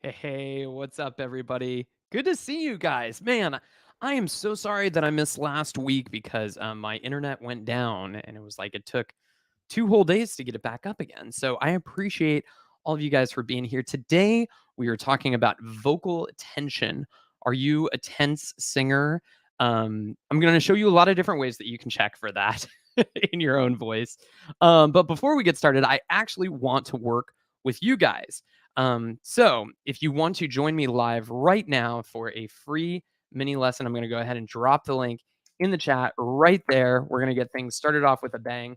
Hey, what's up, everybody? Good to see you guys. Man, I am so sorry that I missed last week because my internet went down and it was like it took 2 whole days to get it back up again. So I appreciate all of you guys for being here. Today, we are talking about vocal tension. Are you a tense singer? I'm going to show you a lot of different ways that you can check for that in your own voice. But before we get started, I actually want to work with you guys. So if you want to join me live right now for a free mini lesson, I'm going to go ahead and drop the link in the chat right there. We're going to get things started off with a bang.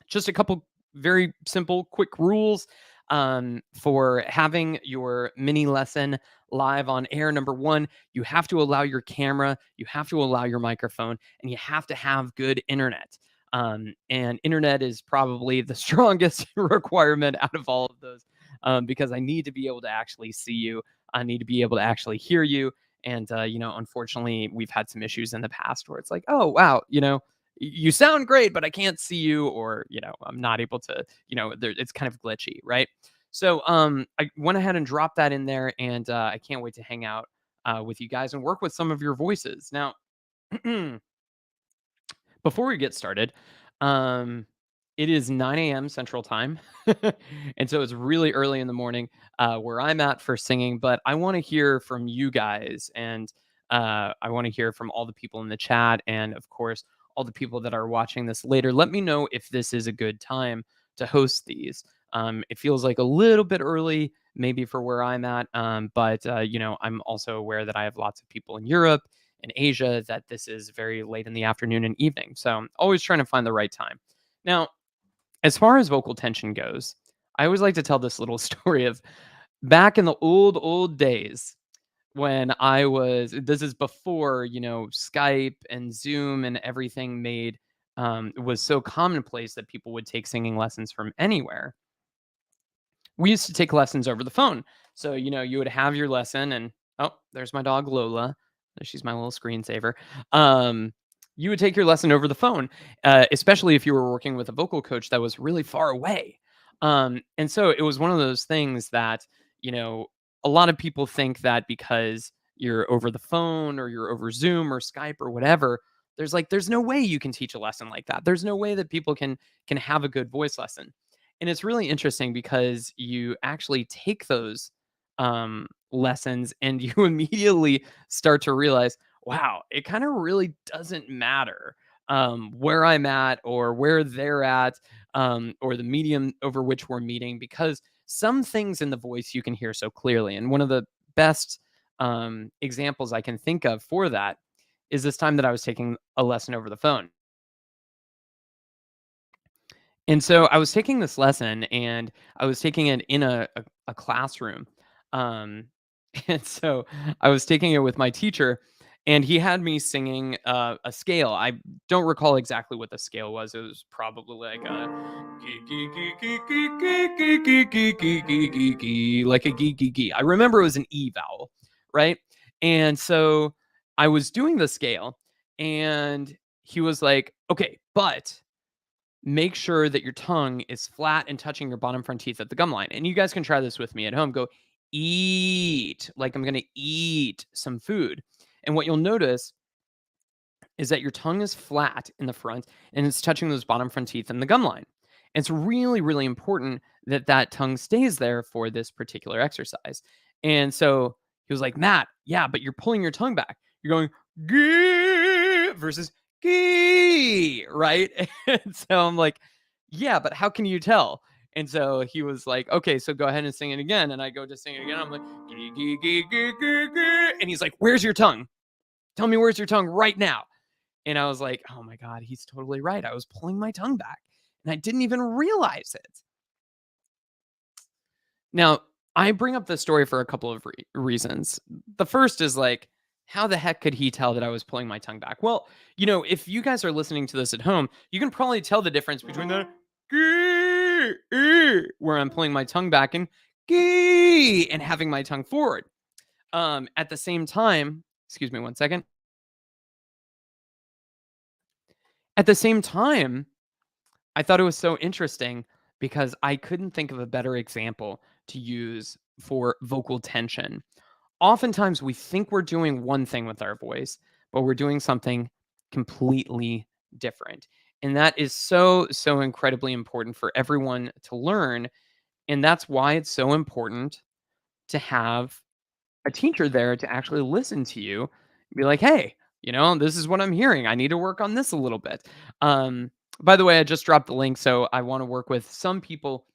Just a couple very simple, quick rules for having your mini lesson live on air. Number one, you have to allow your camera, you have to allow your microphone, and you have to have good internet. And internet is probably the strongest requirement out of all of those because I need to be able to actually see you. I need to be able to actually hear you. And, unfortunately, we've had some issues in the past where it's like, oh, wow, you sound great, but I can't see you, or I'm not able to, it's kind of glitchy, right? So I went ahead and dropped that in there, and I can't wait to hang out with you guys and work with some of your voices. Now, before we get started, um, it is 9 a.m. Central Time, and so it's really early in the morning where I'm at for singing. But I want to hear from you guys, and I want to hear from all the people in the chat, and of course, all the people that are watching this later. Let me know if this is a good time to host these. It feels like a little bit early, maybe for where I'm at, but I'm also aware that I have lots of people in Europe in Asia that this is very late in the afternoon and evening. So I'm always trying to find the right time. Now, as far as vocal tension goes, I always like to tell this little story of back in the old days when this is before, Skype and Zoom and everything was so commonplace that people would take singing lessons from anywhere. We used to take lessons over the phone. So, you would have your lesson and oh, there's my dog Lola. She's my little screensaver. You would take your lesson over the phone, especially if you were working with a vocal coach that was really far away. And so it was one of those things that, you know, a lot of people think that because you're over the phone or you're over Zoom or Skype or whatever, there's no way you can teach a lesson like that. There's no way that people can have a good voice lesson. And it's really interesting because you actually take those lessons and you immediately start to realize, wow, it kind of really doesn't matter where I'm at or where they're at or the medium over which we're meeting, because some things in the voice you can hear so clearly. And one of the best examples I can think of for that is this time that I was taking a lesson over the phone. And so I was taking this lesson and I was taking it in a classroom. Um, and so I was taking it with my teacher and he had me singing a scale. I don't recall exactly what the scale was. It was probably like a like a gee gee gee. I remember it was an E vowel, right? And so I was doing the scale and he was like, okay, but make sure that your tongue is flat and touching your bottom front teeth at the gum line. And you guys can try this with me at home. Go eat, like I'm going to eat some food. And what you'll notice is that your tongue is flat in the front and it's touching those bottom front teeth and the gum line. And it's really, really important that that tongue stays there for this particular exercise. And so he was like, Matt, yeah, but you're pulling your tongue back. You're going gee versus gee, right? And so I'm like, yeah, but how can you tell? And so he was like, okay, so go ahead and sing it again. And I go to sing it again. I'm like, gee, gee, gee, gee, gee, gee. And he's like, where's your tongue? Tell me where's your tongue right now. And I was like, oh my God, he's totally right. I was pulling my tongue back and I didn't even realize it. Now, I bring up this story for a couple of reasons. The first is like, how the heck could he tell that I was pulling my tongue back? Well, if you guys are listening to this at home, you can probably tell the difference between the where I'm pulling my tongue back and and having my tongue forward. At the same time, excuse me one second. At the same time, I thought it was so interesting because I couldn't think of a better example to use for vocal tension. Oftentimes we think we're doing one thing with our voice, but we're doing something completely different. And that is so, so incredibly important for everyone to learn. And that's why it's so important to have a teacher there to actually listen to you and be like, hey, this is what I'm hearing. I need to work on this a little bit. By the way, I just dropped the link. So I want to work with some people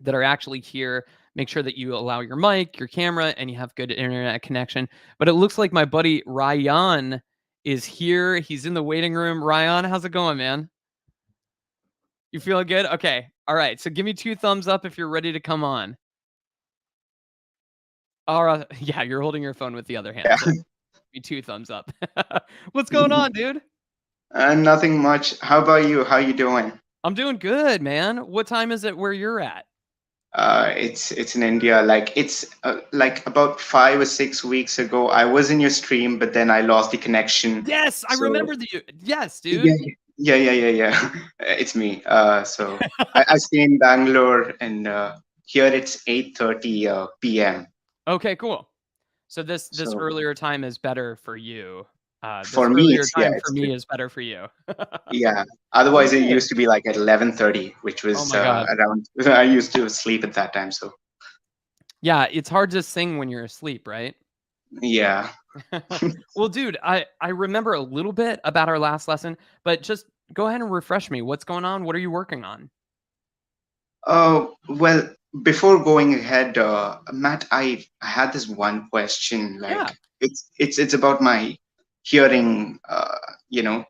that are actually here. Make sure that you allow your mic, your camera, and you have good internet connection. But it looks like my buddy Ryan is here. He's in the waiting room. Ryan, how's it going, man? You feeling good? Okay. All right. So give me 2 thumbs up if you're ready to come on. All right. Yeah, you're holding your phone with the other hand. Yeah. So give me 2 thumbs up. What's going on, dude? Nothing much. How about you? How you doing? I'm doing good, man. What time is it where you're at? It's in India. Like it's like about 5 or 6 weeks ago. I was in your stream, but then I lost the connection. Yes, I So remember the yes, dude. yeah, yeah. It's me. So I stay in Bangalore, and here it's 8:30 p.m. Okay, cool. So this So earlier time is better for you. This for me, earlier it's time for it's me good. is better for you. Yeah. Otherwise, it Okay. used to be like at 11:30, which Oh was my god. around. I used to sleep at that time. So Yeah, it's hard to sing when you're asleep, right? yeah. Well, dude, I remember a little bit about our last lesson, but just go ahead and refresh me. What's going on? What are you working on? Well, before going ahead, Matt, I had this one question. Yeah. Like, it's about my hearing, you know,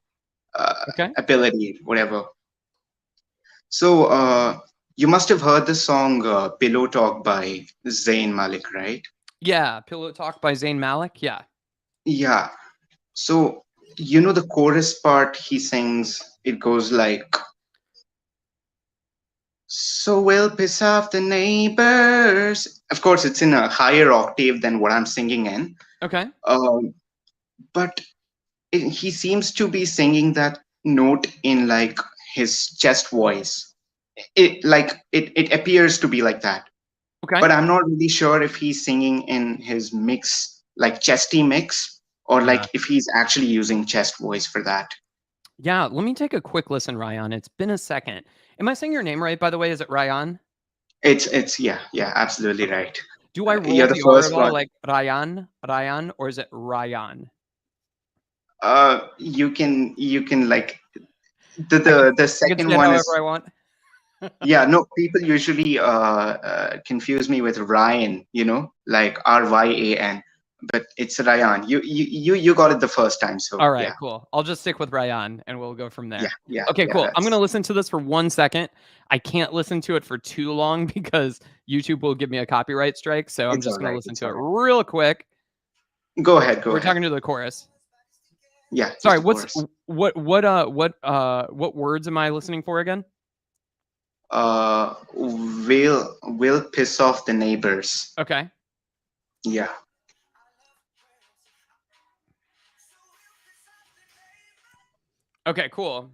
Okay. ability, whatever. So, you must have heard the song "Pillow Talk" by Zayn Malik, right? Yeah, Pillow Talk by Zayn Malik. Yeah. Yeah. So, the chorus part he sings, it goes like, "So we'll piss off the neighbors." Of course, it's in a higher octave than what I'm singing in. Okay. Um, but he seems to be singing that note in like his chest voice. It appears to be like that, Okay. but I'm not really sure if he's singing in his mix, like chesty mix, or Yeah. like if he's actually using chest voice for that. Yeah, let me take a quick listen, Ryan. It's been a second. Am I saying your name right, by the way? Is it Ryan? It's yeah, absolutely Okay. right. Do I You're roll the the R at first all, one. like Ryan, or is it Ryan? You can like the I can the the I can second say it one however is. I want. Yeah, no, people usually confuse me with Ryan, like Ryan, but it's Ryan. You got it the first time, so All right, yeah, cool. I'll just stick with Ryan and we'll go from yeah, there. yeah, Okay, yeah. cool. I'm gonna That's listen to this for 1 second. I can't listen to it for too long because YouTube will give me a copyright strike, so I'm it's just all gonna right. listen It's to all it right. real quick. Go ahead, go We're ahead. talking to the chorus. Yeah, just Sorry, the chorus. what words am I listening for again? Will piss off the neighbors. Okay. Yeah. Okay, cool.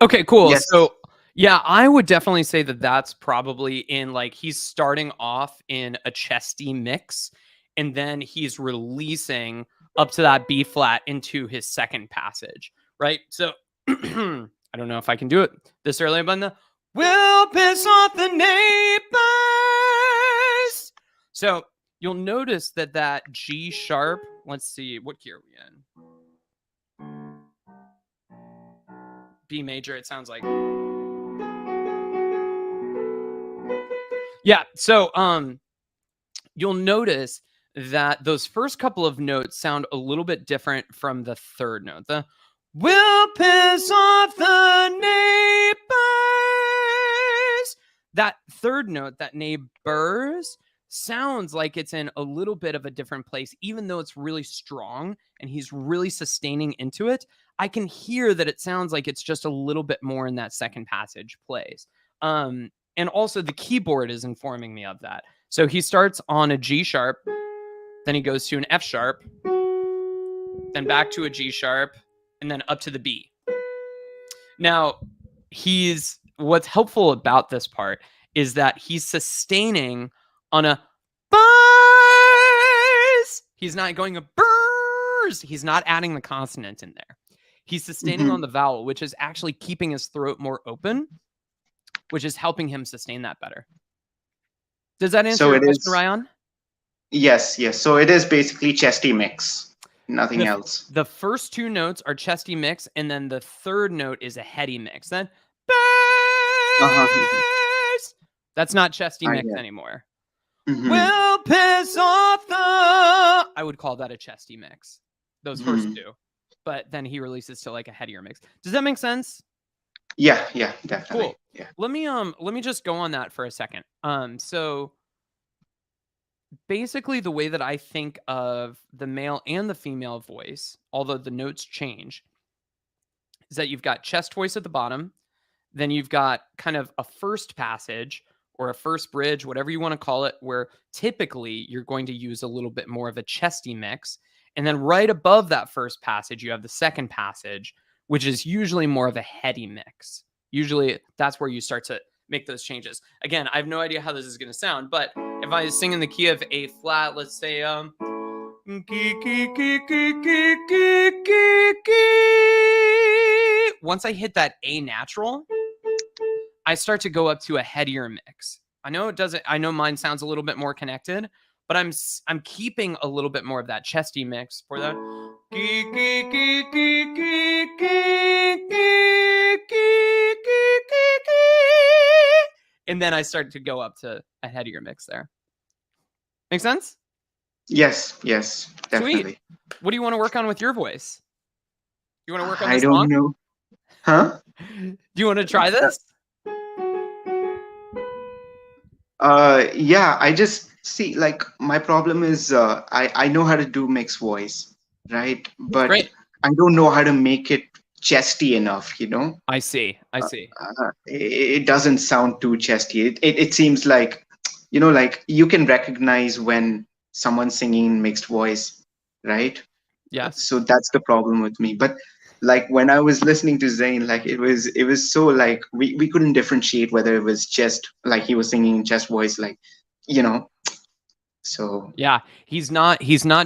Okay, cool. Yes. So, yeah, I would definitely say that that's probably in like he's starting off in a chesty mix and then he's releasing up to that B flat into his second passage, right? So, I don't know if I can do it this early, but the will piss off the neighbors. So, you'll notice that that G sharp, let's see, what key are we in? B major, it sounds like. Yeah. So you'll notice that those first couple of notes sound a little bit different from the third note. The will piss off the neighbors. That third note, that neighbors, sounds like it's in a little bit of a different place, even though it's really strong and he's really sustaining into it. I can hear that it sounds like it's just a little bit more in that second passage place. And also the keyboard is informing me of that. So he starts on a G sharp, then he goes to an F sharp, then back to a G sharp, and then up to the B. Now, what's helpful about this part is that he's sustaining on a buzz. He's not going a burrs. He's not adding the consonant in there. He's sustaining on Mhm. the vowel, which is actually keeping his throat more open, which is helping him sustain that better. Does that answer So your it question, is, Ryan? yes, yes. So it is basically chesty mix, nothing The else. the first two notes are chesty mix, and then the third note is a heady mix. Then Uh-huh. bass. That's not chesty I mix get. anymore. Mm-hmm. Will piss off the. I would call that a chesty mix. Those first Hmm. two, but then he releases to like a headier mix. Does that make sense? Yeah, yeah, definitely. Cool. Yeah. Let me just go on that for a second. So basically the way that I think of the male and the female voice, although the notes change, is that you've got chest voice at the bottom, then you've got kind of a first passage or a first bridge, whatever you want to call it, where typically you're going to use a little bit more of a chesty mix. And then right above that first passage, you have the second passage, which is usually more of a heady mix. Usually that's where you start to make those changes. Again, I have no idea how this is going to sound, but if I sing in the key of A flat, let's say once I hit that A natural, I start to go up to a headier mix. I know it doesn't. I know mine sounds a little bit more connected, but I'm keeping a little bit more of that chesty mix for that. And then I start to go up to a headier mix there. Make sense? Yes, yes, Sweet. definitely. What do you want to work on with your voice? You want to work on I this don't song? know. Huh? Do you want to try this? Yeah, I just see like my problem is I know how to do mixed voice, right? But Great. I don't know how to make it chesty enough, you know? I see. I see. It doesn't sound too chesty. It seems like, you know, like you can recognize when someone's singing in mixed voice, right? Yes. So that's the problem with me. But like when I was listening to Zayn, like it was so like we couldn't differentiate whether it was chest, like he was singing in chest voice, like, you know. So Yeah, he's not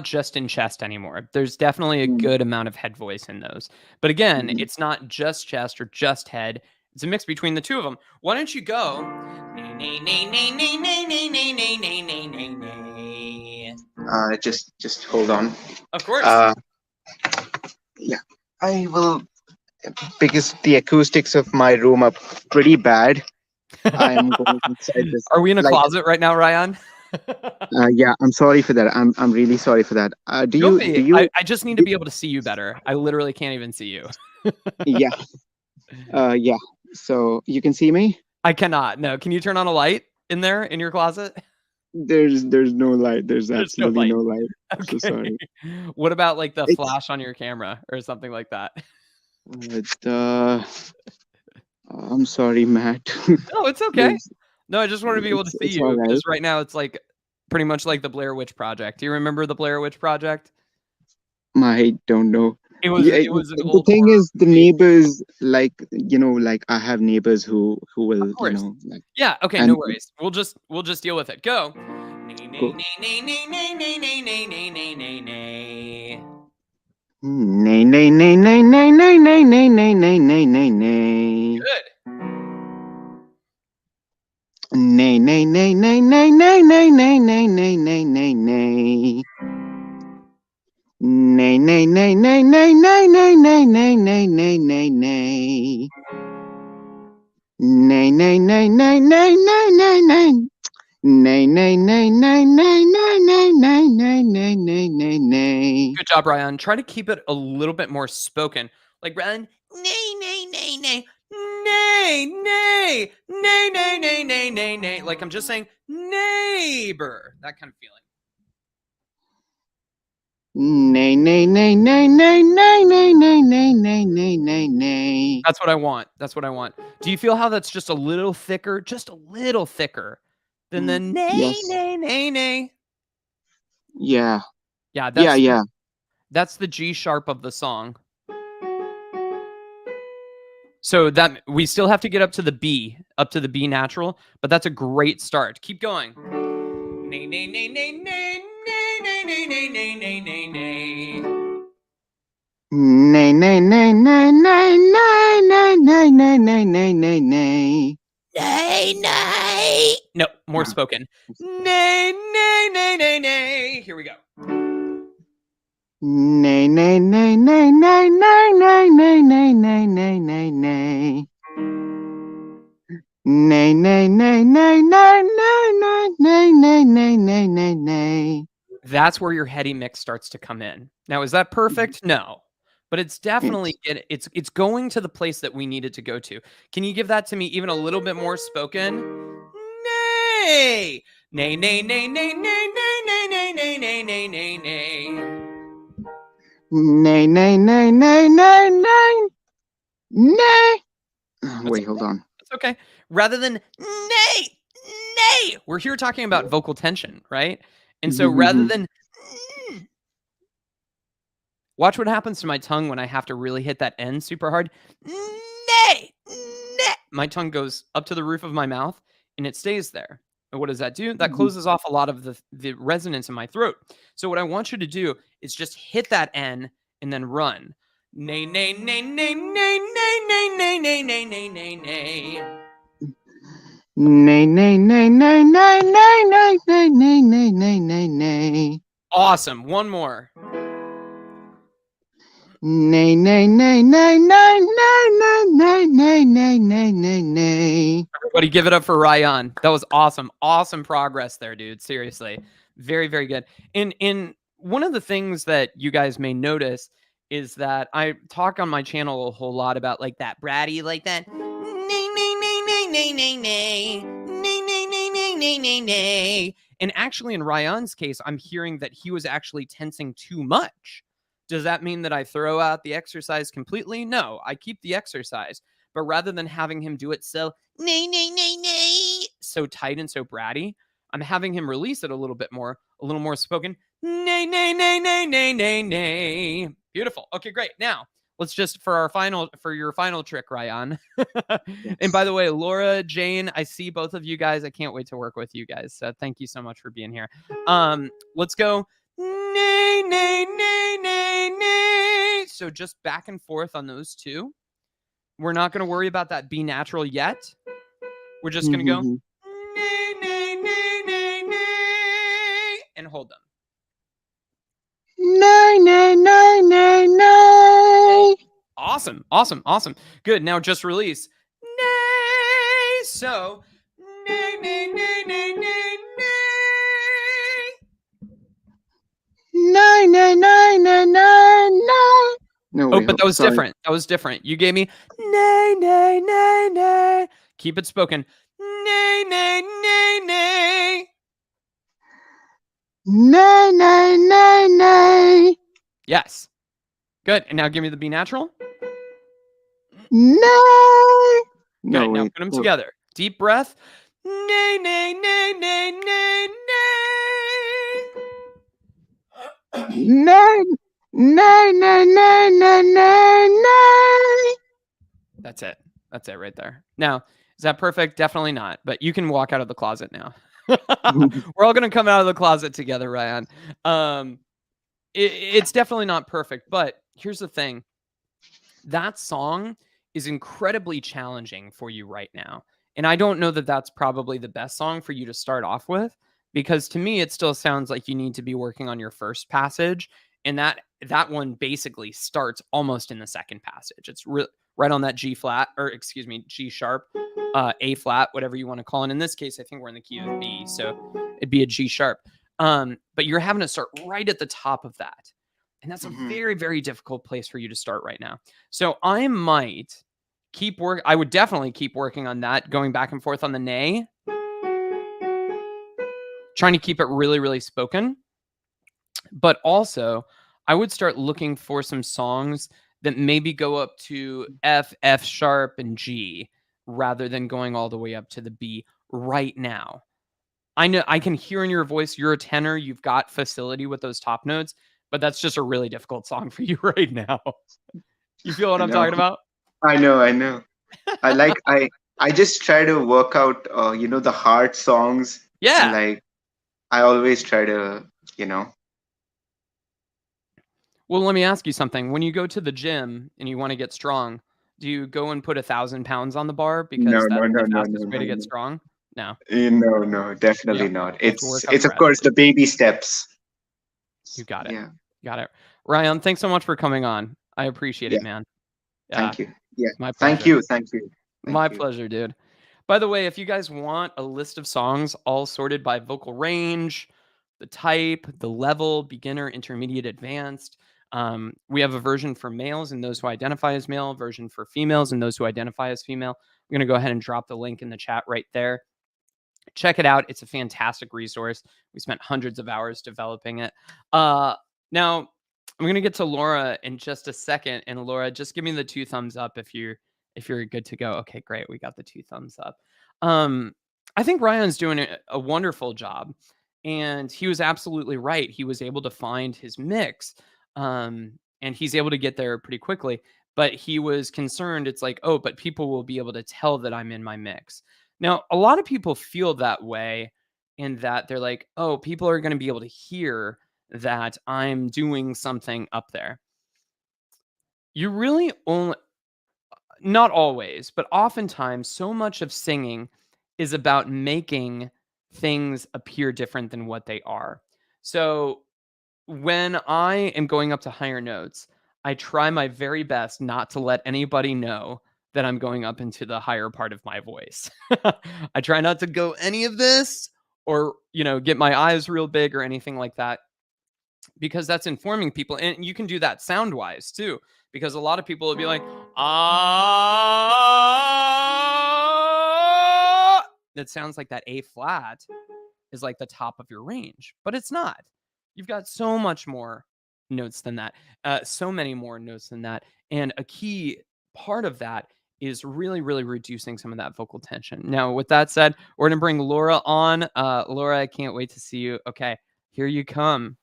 just in chest anymore. There's definitely a mm, good amount of head voice in those. But again, mhm. it's not just chest or just head. It's a mix between the two of them. Why don't you go? Just hold on. Of course. Uh, yeah, I will, because the acoustics of my room are pretty bad. I'm going inside this. Are we in a Like, closet right now, Ryan? yeah, I'm sorry for that. I'm really sorry for that. Do Don't you do be. you I just need to do? be able to see you better. I literally can't even see you. Yeah, yeah. So you can see me. I cannot. No. Can you turn on a light in there in your closet? There's no light. There's There's no absolutely light. no light. So Okay. sorry. What about like the It's flash on your camera or something like that? uh, I'm sorry, Matt. No, it's okay. There's No, I just wanted to be able to see it's all you right. because right now it's like pretty much like the Blair Witch Project. Do you remember the Blair Witch Project? I don't know. It was Yeah, it was an the old thing horror is, the movie. neighbors, like, you know, like I have neighbors who Of will, you course. know, like, Yeah, okay, no and worries. We'll just deal with it. Go. go. Nay, nay, nay, nay, nay, nay, nay, nay, nay, nay, nay, nay, nay. Good. Nay, nay, nay, nay, nay, nay, nay, nay, nay, nay, nay, nay, nay. Nay, nay, nay, nay, nay, nay, nay, nay, nay, nay, nay, nay, nay. Nay, nay, nay, nay, nay, nay, nay, nay. Nay, nay, nay, nay, nay, nay, nay, nay, nay, nay, nay, nay, nay. Good job, Ryan. Try to keep it a little bit more spoken. Like Ryan, nay, nay, nay, nay, nay, nay, nay, nay, nay, nay, nay, nay. Like I'm just saying neighbor. That kind of feeling. Nay, nay, nay, nay, nay, nay, nay, nay, nay, nay, nay, nay, nay. That's what I want. That's what I want. Do you feel how that's just a little thicker? Just a little thicker than the nay, Yes. nay, nay, nay. Yeah. Yeah, Yeah, that's yeah. that's the G sharp of the song. So that we still have to get up to the B natural, but that's a great start. Keep going. Nay, nay, nay, nay, nay, nay, nay, nay, nay, nay, nay, nay, nay. Nay, nay, nay, nay, nay, nay, nay, nay, nay, nay, nay, nay, nay. Nay, nay. No, more spoken. Nay, nay, nay, nay, nay. Here we go. Nay, nay, nay, nay, nay, nay, nay, nay, nay, nay, nay, nay, nay. Nay, nay, nay, nay, nay, nay, nay, nay, nay, nay, nay, nay, nay. That's where your heady mix starts to come in. Now, is that perfect? No. But it's definitely it's going to the place that we need it to go to. Can you give that to me even a little bit more spoken? Nay. Nay, nay, nay, nay, nay, nay, nay, nay, nay, nay, nay, nay, nay. Nay, nay, nay, nay, nay, nay, nay. Wait, hold on. That's okay. Rather than nay, nay, we're here talking about vocal tension, right? And so rather than watch what happens to my tongue when I have to really hit that N super hard. Nay, nay. My tongue goes up to the roof of my mouth and it stays there. And what does that do? That closes off a lot of the resonance in my throat. So what I want you to do is just hit that N and then run. Nay, nay, nay, nay, nay, nay, nay, nay, nay, nay, nay, nay, nay. Nay, nay, nay, nay, nay, nay, nay, nay, nay, nay, nay, nay, nay. Awesome. One more. Nay, nay, nay, nay, nay, nay, nay, nay, nay, nay, nay, nay, nay. Everybody give it up for Ryan. That was awesome. Awesome progress there, dude. Seriously. Very, very good. In one of the things that you guys may notice is that I talk on my channel a whole lot about like that bratty, like that nay, nay, nay, nay, nay, nay, nay, nay, nay, nay, nay, nay, nay, nay. And actually in Ryan's case, I'm hearing that he was actually tensing too much. Does that mean that I throw out the exercise completely? No, I keep the exercise. But rather than having him do it so nay, nay, nay, nay, so tight and so bratty, I'm having him release it a little more spoken. Nay, nay, nay, nay, nay, nay, nay. Beautiful. Okay, great. Now let's just for your final trick, Ryan. And by the way, Laura, Jane, I see both of you guys. I can't wait to work with you guys. So thank you so much for being here. Let's go. Nay, nay, nay, nay, nay. So just back and forth on those two. We're not going to worry about that B natural yet. We're just going to go nay, nay, nay, nay, nay, and hold them. Nay, nay, nay, nay, nay. Awesome, awesome, awesome. Good. Now just release. Nay. So nay, nay, nay, nay, nay, nay. Nay, nay, nay, nay, nay, nay. No, wait, but that was different. That was different. You gave me nay, nay, nay, nay. Keep it spoken. Nay, nay, nay, nay. Nay, nay, nay, nay. Yes. Good. And now give me the B natural. Nay. No, now put them together. Deep breath. Nay, nay, nay, nay, nay, nay. Nay, nay, nay, nay, nay, nay, nay. That's it. That's it right there. Now, is that perfect? Definitely not. But you can walk out of the closet now. We're all going to come out of the closet together, Ryan. It's definitely not perfect. But here's the thing. That song is incredibly challenging for you right now. And I don't know that that's probably the best song for you to start off with, because to me, it still sounds like you need to be working on your first passage. And that one basically starts almost in the second passage. It's right on that G flat, or excuse me, G sharp, A flat, whatever you want to call it. In this case, I think we're in the key of B, so it'd be a G sharp. But you're having to start right at the top of that. And that's a very, very difficult place for you to start right now. So I might I would definitely keep working on that, going back and forth on the nay, trying to keep it really, really spoken. But also, I would start looking for some songs that maybe go up to F, F sharp, and G, rather than going all the way up to the B right now. I know I can hear in your voice, you're a tenor, you've got facility with those top notes, but that's just a really difficult song for you right now. You feel what I'm talking about? I know. I like I just try to work out the hard songs. Yeah. Like I always try to, you know. Well, let me ask you something. When you go to the gym and you wanna get strong, do you go and put 1,000 pounds on the bar No, because no, that's no, the no, no, fastest way no, to get no. strong? No. No, no, definitely Yep. not. You have to work up It's the of rest. course the baby steps. You got it. Yeah. Got it. Ryan, thanks so much for coming on. I appreciate it, Yeah. man. Yeah, Thank you. Yeah. my Thank pleasure. you. Thank you. My Thank you. pleasure, dude. By the way, if you guys want a list of songs all sorted by vocal range, the type, the level, beginner, intermediate, advanced, we have a version for males and those who identify as male, version for females and those who identify as female. I'm going to go ahead and drop the link in the chat right there. Check it out. It's a fantastic resource. We spent hundreds of hours developing it. Now, I'm gonna get to Laura in just a second, and Laura, just give me the two thumbs up if you're good to go. Okay, great. We got the two thumbs up. Um, I think Ryan's doing a wonderful job, and he was absolutely right. He was able to find his mix, and he's able to get there pretty quickly. But he was concerned. It's like, oh, but people will be able to tell that I'm in my mix. Now, a lot of people feel that way in that they're like, "Oh, people are gonna be able to hear that I'm doing something up there." You really only not always, but oftentimes, so much of singing is about making things appear different than what they are. So, when I am going up to higher notes, I try my very best not to let anybody know that I'm going up into the higher part of my voice. I try not to go any of this or, get my eyes real big or anything like that because that's informing people. And you can do that sound wise too, because a lot of people will be like, ah, that sounds like that A flat is like the top of your range, but it's not. You've got so much more notes than that, so many more notes than that. And a key part of that is really, really reducing some of that vocal tension. Now, with that said, we're going to bring Laura on. Laura, I can't wait to see you. Okay, here you come.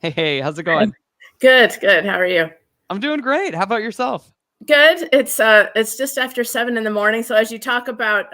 Hey, hey, how's it going? Good, good. How are you? I'm doing great. How about yourself? Good. It's just after 7 in the morning. So as you talk about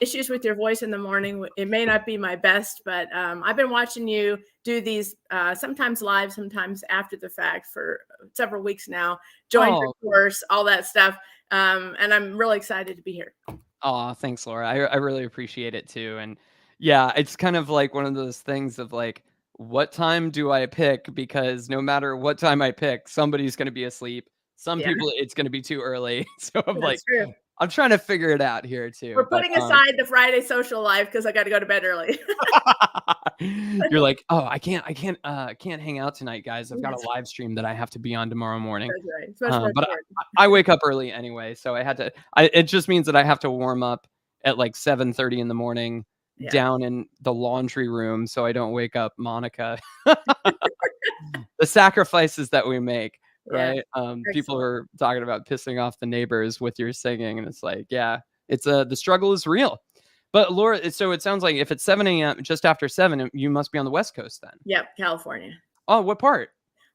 issues with your voice in the morning, it may not be my best, but I've been watching you do these sometimes live, sometimes after the fact for several weeks now. Join your Oh, course, all that stuff, and I'm really excited to be here. oh, thanks, Laura. I really appreciate it too. And yeah, it's kind of like one of those things of like, what time do I pick? Because no matter what time I pick, somebody's going to be asleep. Some Yeah, people, it's going to be too early. So I'm like, that's true. I'm trying to figure it out here too. We're But putting aside the Friday social life because I got to go to bed early. you're like, oh, I can't hang out tonight, guys. I've got a live stream that I have to be on tomorrow morning. That's right. It's much more But important. I wake up early anyway, so I had to. It just means that I have to warm up at like 7:30 in the morning Yeah. down in the laundry room, so I don't wake up Monica. The sacrifices that we make, Yeah. right? People Excellent. are talking about pissing off the neighbors with your singing, and it's like, yeah, it's the struggle is real. But Laura, so it sounds like if it's 7 a.m., just after 7, you must be on the West Coast then. Yep. California. Oh, what part?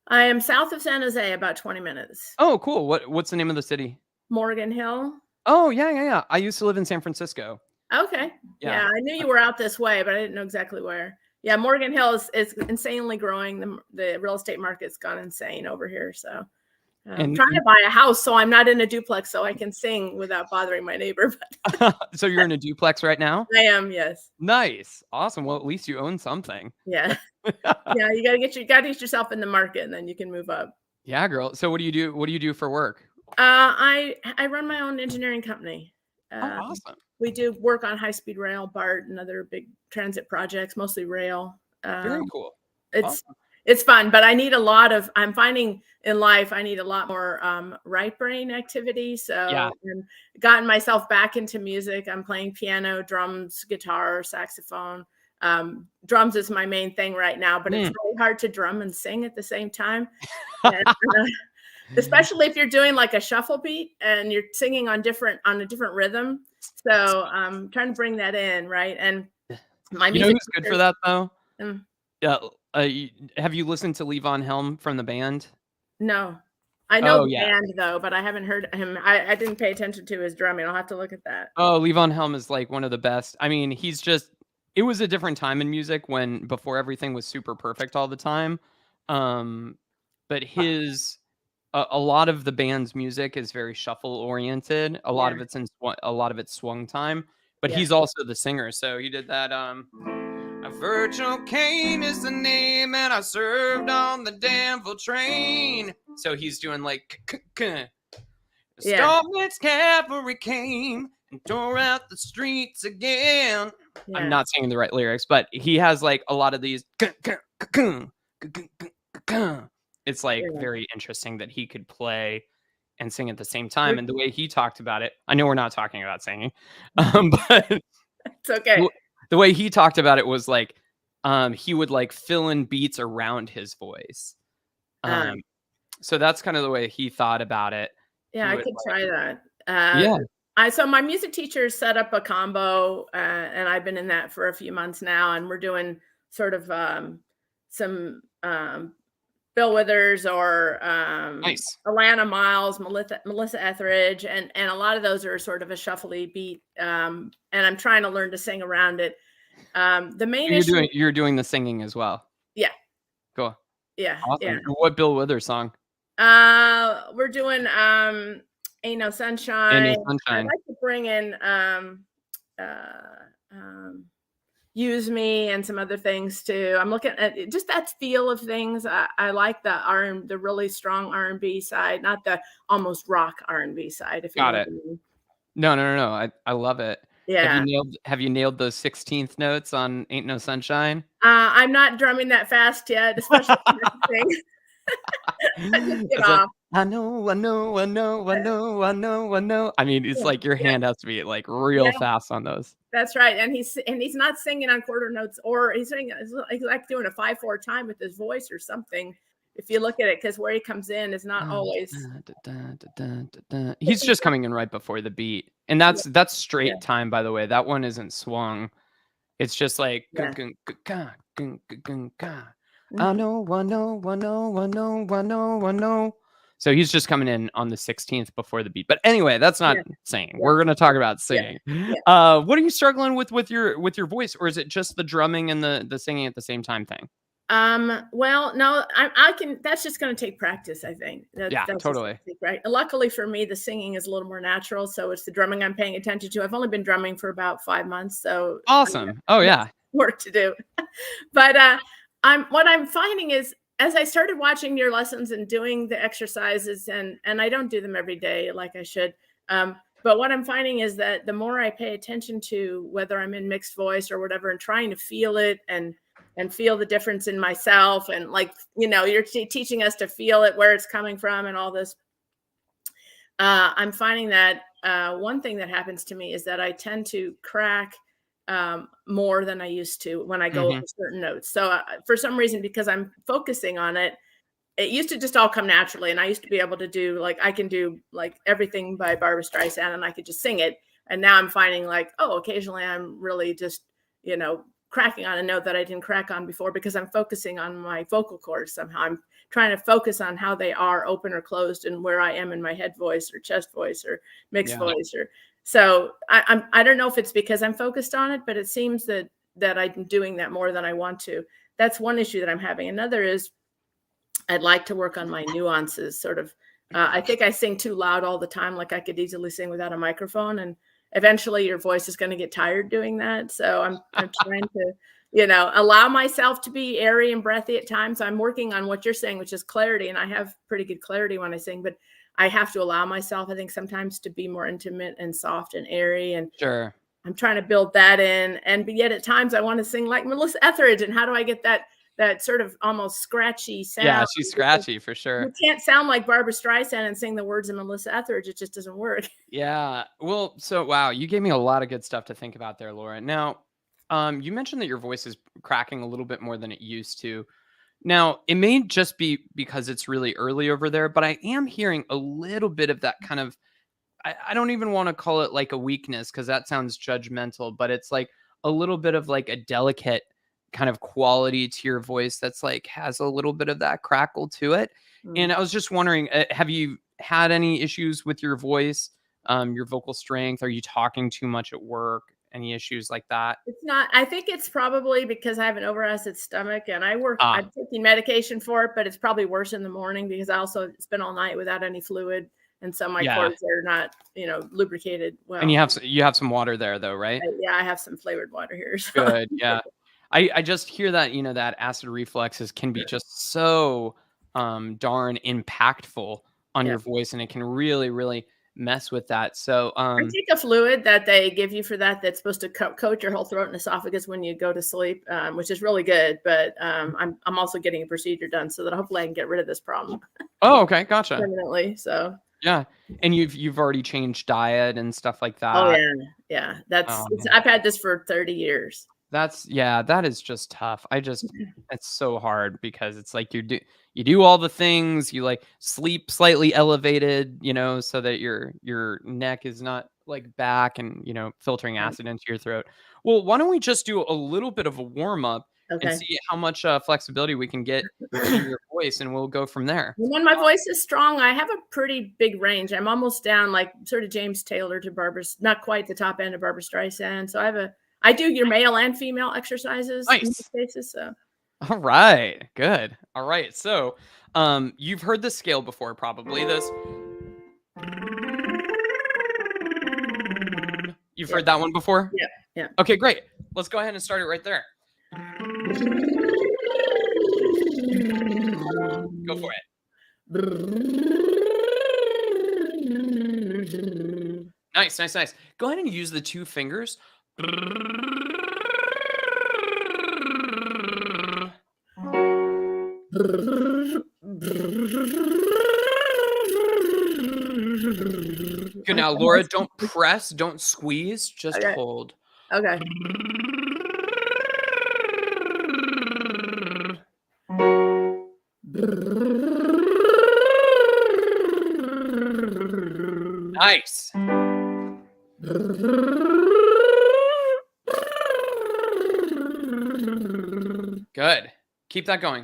I am south of San Jose, about 20 minutes. Oh, cool. What's the name of the city? Morgan Hill. Oh, yeah, yeah, yeah. I used to live in San Francisco. Okay. Yeah. Yeah, I knew you were out this way, but I didn't know exactly where. Yeah, Morgan Hill is insanely growing. The real estate market's gone insane over here. So I'm And trying to buy a house so I'm not in a duplex so I can sing without bothering my neighbor. But so you're in a duplex right now? I am, yes. Nice. Awesome. Well, at least you own something. Yeah. Yeah, you gotta get yourself in the market and then you can move up. Yeah, girl. So what do you do? What do you do for work? I run my own engineering company. Oh, Uh, awesome. we do work on high-speed rail, BART, and other big transit projects, mostly rail. Very cool. It's Awesome. it's fun, but I'm finding in life I need a lot more right brain activity. Yeah. So I've gotten myself back into music. I'm playing piano, drums, guitar, saxophone. Drums is my main thing right now, but it's really hard to drum and sing at the same time. And, especially if you're doing like a shuffle beat and you're singing on a different rhythm. So I'm trying to bring that in, right? And my You know music who's good for teacher, that though? um, Yeah. Have you listened to Levon Helm from the band? no. I know Oh, the yeah. band though, but I haven't heard him. I didn't pay attention to his drumming. I'll have to look at that. Oh, Levon Helm is, like, one of the best. I mean, he's just it was a different time in music when before everything was super perfect all the time. Um, but a lot of the band's music is very shuffle oriented. Yeah, A lot of it's swung time, but yeah, he's also the singer. So he did that a virtual cane is the name, and I served on the Danville train. So he's doing like yeah, Starman's cavalry came and tore out the streets again. I'm yeah, not singing the right lyrics, but he has like a lot of these. It's like yeah. very interesting that he could play and sing at the same time. And the way he talked about it, I know we're not talking about singing, but It's okay. the way he talked about it was like he would like fill in beats around his voice. Um, Um, so that's kind of the way he thought about it. yeah, He I would could like, try that. yeah, So my music teacher set up a combo, and I've been in that for a few months now, and we're doing sort of some Bill Withers or nice. Alana Miles, Melissa Etheridge, and a lot of those are sort of a shuffly beat. And I'm trying to learn to sing around it. The main So issue, you're doing the singing as well. yeah, Cool. yeah, yeah. Awesome. What Bill Withers song? We're doing Ain't No Ain't No Sunshine. I'd Sunshine. like to bring in uh, um, Use Me and some other things too. I'm looking at just that feel of things. I like the really strong R&B side, not the almost rock R&B side, if you know Got what it. I mean. No. I love it. Yeah. Have you nailed those 16th notes on Ain't No Sunshine? I'm not drumming that fast yet, especially for this thing. I just get It's like, off. I know. I mean, it's Yeah, like your yeah, hand has to be like real yeah. fast on those. That's right, and he's not singing on quarter notes, or he's singing. He's like doing a 5/4 time with his voice or something. If you look at it, because where he comes in is not always. He's just coming in right before the beat, and Yeah, that's yeah, straight time. By the way, that one isn't swung. It's just like yeah. I Mhm. know. So he's just coming in on the 16th before the beat. But anyway, that's not Yeah, singing. yeah, We're gonna talk about yeah, singing. yeah. What are you struggling with your voice, or is it just the drumming and the singing at the same time thing? Well, no, I can. That's just going to take practice. I think Yeah, that's just totally. right. Luckily for me, the singing is a little more natural, so it's the drumming I'm paying attention to. I've only been drumming for about 5 months, so I Awesome. Oh got yeah. work to do. But what I'm finding is as I started watching your lessons and doing the exercises, and I don't do them every day like I should. But what I'm finding is that the more I pay attention to whether I'm in mixed voice or whatever, and trying to feel it and feel the difference in myself, and like you're teaching us to feel it, where it's coming from, and all this. I'm finding that one thing that happens to me is that I tend to crack more than I used to when I go over Hmm. certain notes. So for some reason, because I'm focusing on it, it used to just all come naturally. And I used to be able to do like, I can do like everything by Barbara Streisand and I could just sing it. And now I'm finding like, oh, occasionally I'm really just, cracking on a note that I didn't crack on before because I'm focusing on my vocal cords somehow. I'm trying to focus on how they are open or closed and where I am in my head voice or chest voice or mixed Yeah. voice or so I don't know if it's because I'm focused on it, but it seems that I'm doing that more than I want to. That's one issue that I'm having. Another is I'd like to work on my nuances. Sort of, I think I sing too loud all the time. Like I could easily sing without a microphone, and eventually your voice is going to get tired doing that. So I'm trying to, allow myself to be airy and breathy at times. I'm working on what you're saying, which is clarity, and I have pretty good clarity when I sing, but I have to allow myself, I think, sometimes to be more intimate and soft and airy. And Sure. I'm trying to build that in. And but yet at times I want to sing like Melissa Etheridge. And how do I get that sort of almost scratchy Yeah, sound? she's scratchy for You sure. can't sound like Barbara Streisand and sing the words of Melissa Etheridge. It just doesn't work. Yeah. Well, so wow, you gave me a lot of good stuff to think about there, Laura. Now, you mentioned that your voice is cracking a little bit more than it used to. Now, it may just be because it's really early over there, but I am hearing a little bit of that kind of I don't even want to call it like a weakness because that sounds judgmental, but it's like a little bit of like a delicate kind of quality to your voice that's like has a little bit of that crackle to it. And I was just wondering, have you had any issues with your voice, your vocal strength? Are you talking too much at work? Any issues like that? It's not. I think it's probably because I have an overacid stomach and Ah, I'm taking medication for it, but it's probably worse in the morning because I also spent all night without any fluid. And so my yeah. cords are not, lubricated And well. you have some water there though, right? Yeah, I have some flavored water here. So Good. Yeah. I just hear that, that acid reflexes can be just so darn impactful on yeah. your voice, and it can really, really mess with that. So I take a fluid that they give you for that that's supposed to coat your whole throat and esophagus when you go to sleep, which is really good. But I'm also getting a procedure done so that hopefully I can get rid of this problem oh, okay, gotcha. permanently. So Yeah. And you've already changed diet and stuff like oh that. yeah, Oh I've man. had this for 30 years. That is just tough. It's so hard because it's like you do all the things, you like sleep slightly elevated, so that your neck is not like back and, filtering Right. acid into your throat. Well, why don't we just do a little bit of a warm up and Okay. see how much flexibility we can get in your voice, and we'll go from there. When my voice is strong, I have a pretty big range. I'm almost down like sort of James Taylor to Barbara's, not quite the top end of Barbara Streisand. So I do your male and female exercises in Nice. most cases. So All right. Good. All right. So, you've heard the scale before, probably this. You've yeah, heard that one before? yeah, yeah. Okay, great. Let's go ahead and start it right there. Go for it. Nice, nice, nice. Go ahead and use the two fingers. Good. Now, Laura, don't press, don't squeeze, just Okay. hold. Okay. Nice. Good. Keep that going.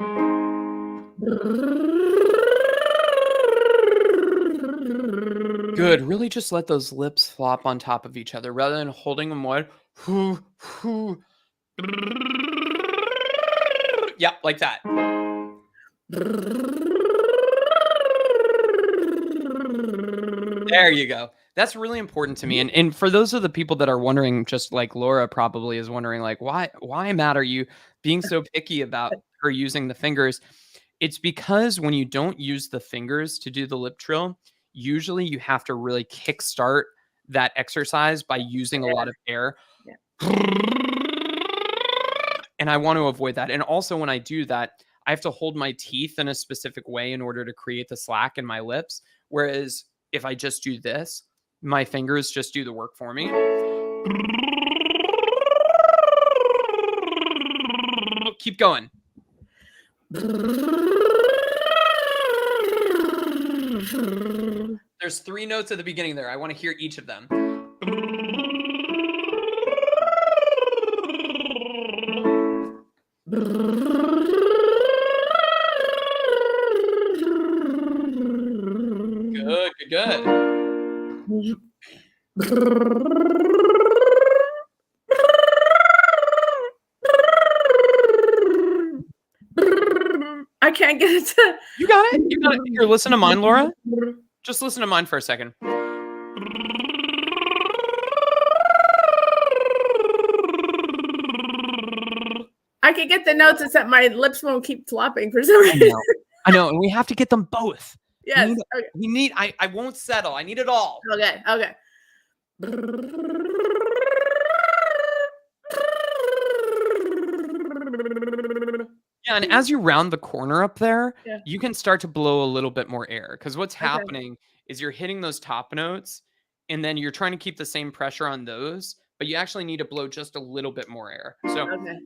Good. Really just let those lips flop on top of each other rather than holding them wide. Yep, like that. There you go. That's really important to me. And for those of the people that are wondering, just like Laura probably is wondering, like, why, Matt, are you being so picky about her using the fingers? It's because when you don't use the fingers to do the lip trill, usually you have to really kickstart that exercise by using a lot of air. Yeah. And I want to avoid that. And also when I do that, I have to hold my teeth in a specific way in order to create the slack in my lips. Whereas if I just do this, my fingers just do the work for me. Keep going. There's 3 notes at the beginning there. I want to hear each of them. Good, good, good. I can't get it to. You got it. You got it. Here, listen to mine, Laura. Just listen to mine for a second. I can get the notes, except my lips won't keep flopping for some reason. I know, and we have to get them both. Yes. Okay. We need I won't settle. I need it all. Okay. Okay. Yeah, and as you round the corner up there, Yeah. you can start to blow a little bit more air, because what's Okay. happening is you're hitting those top notes, and then you're trying to keep the same pressure on those, but you actually need to blow just a little bit more air. So Okay.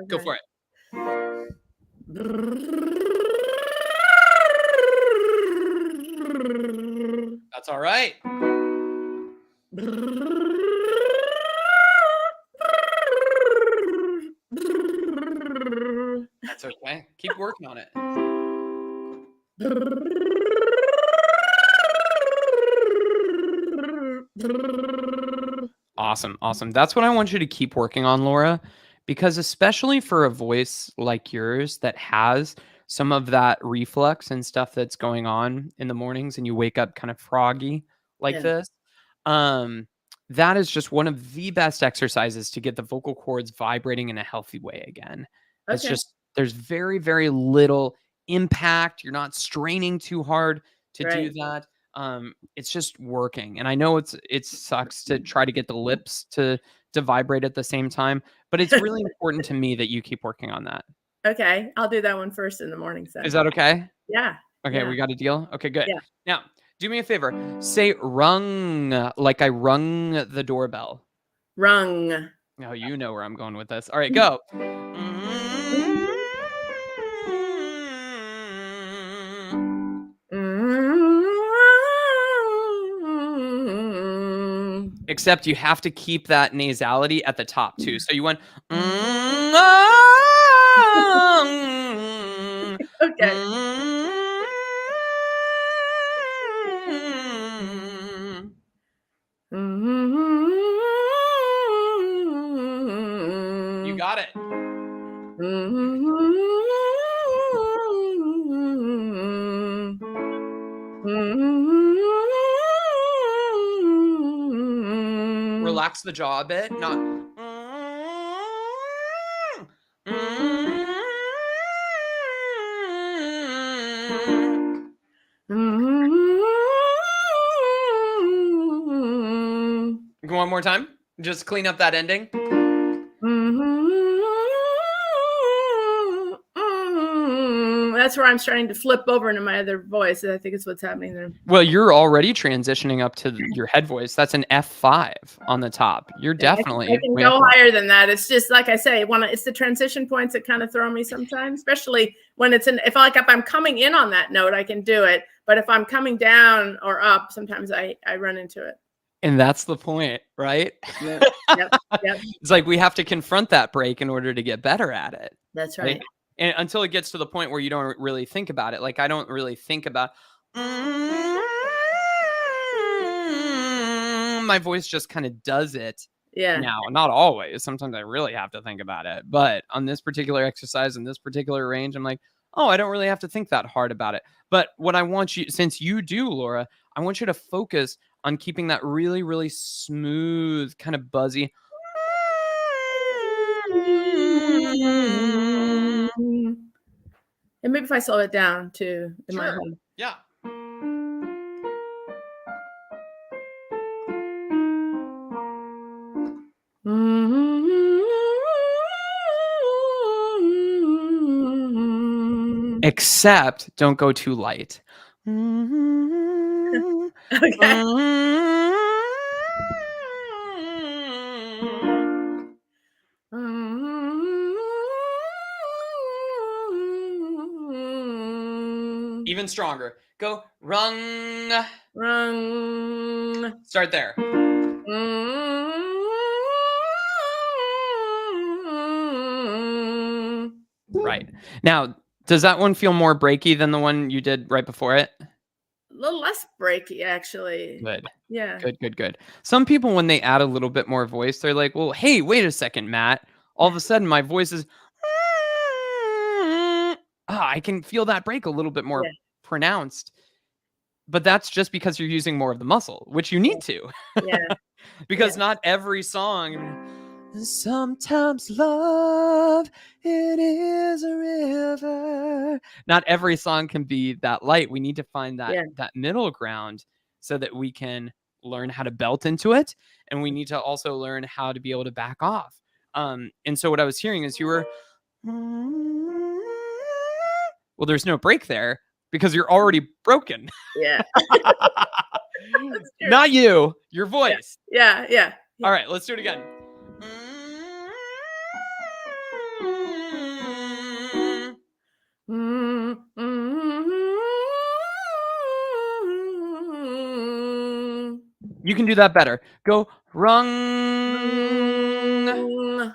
go Okay. for it. That's all right. It's okay. Keep working on it. Awesome. Awesome. That's what I want you to keep working on, Laura, because especially for a voice like yours that has some of that reflux and stuff that's going on in the mornings and you wake up kind of froggy like Yeah. this, um, that is just one of the best exercises to get the vocal cords vibrating in a healthy way again. It's Okay. just, there's very, very little impact. You're not straining too hard to do Right. that. It's just working. And I know it sucks to try to get the lips to vibrate at the same time, but it's really important to me that you keep working on that. Okay. I'll do that one first in the morning. So Is that okay? yeah. Okay, Yeah. we got a deal? Okay, good. Yeah. Now, do me a favor. Say rung like I rung the doorbell. Rung. Oh, you know where I'm going with this. All right, go. Except you have to keep that nasality at the top too. So you went. Okay. You got it. Relax the jaw a bit. Not. Go one more time. Just clean up that ending. That's where I'm starting to flip over into my other voice. I think it's what's happening there. Well, you're already transitioning up to your head voice. That's an F5 on the top. You're definitely. I can go higher than that. It's just like I say, it's the transition points that kind of throw me sometimes, especially when if I'm coming in on that note, I can do it. But if I'm coming down or up, sometimes I run into it. And that's the point, right? Yep. It's like we have to confront that break in order to get better at it. That's right. Like, and until it gets to the point where you don't really think about it. Like I don't really think about my voice just kind of does it. Yeah. Now, not always. Sometimes I really have to think about it. But on this particular exercise in this particular range, I'm like, oh, I don't really have to think that hard about it. But what I want you, since you do, Laura, I want you to focus on keeping that really, really smooth, kind of buzzy. And maybe if I slow it down too in my Sure. head. Yeah. Except don't go too light. Okay. Even stronger. Go rung. Rung. Start there. Right. Now, does that one feel more breaky than the one you did right before it? A little less breaky, actually. Good. Yeah. Good. Some people, when they add a little bit more voice, they're like, well, hey, wait a second, Matt. All of a sudden, my voice is... I can feel that break a little bit more pronounced. But that's just because you're using more of the muscle, which you need to. Yeah. Because not every song... Sometimes love, it is a river. Not every song can be that light. We need to find that middle ground so that we can learn how to belt into it. And we need to also learn how to be able to back off. And so what I was hearing is you were, well, there's no break there because you're already broken. Yeah. Not you, your voice. Yeah. All right, let's do it again. You can do that better. Go rung. Right.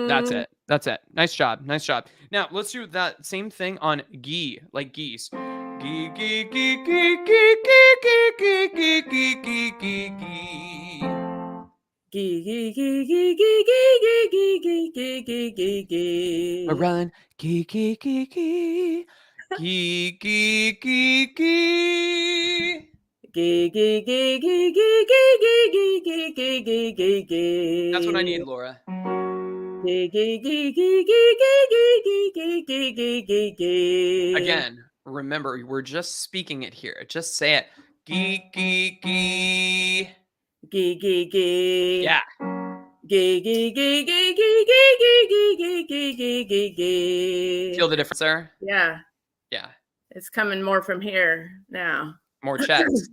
That's it. That's it. Nice job. Nice job. Now let's do that same thing on gee, like geese. Gee, gee, gee, gee, gee, gee, gee, gee, gee, gee, gee, gee, gee. Gee, gee, gee, gee, gee, gee, gee, gee, gee, gee, gee, gee. Run. Gee, gee, gee, gee. Gee, gee, gee, gee. Gee, gee, gee, gee, gee, gee, gee, gee, gee, gee, gee, gee, gee. That's what I need, Laura. Gee, gee, gee, gee, gee, gee, gee, gee, gee, gee, gee, gee. Again, remember, we're just speaking it here. Just say it. Gee, gee, gee. Gee, gee, gee. Yeah. Gee, gee, gee, gee, gee, gee, gee, gee, gee, gee, gee, gee. Feel the difference there? Yeah. Yeah. It's coming more from here now. More chest.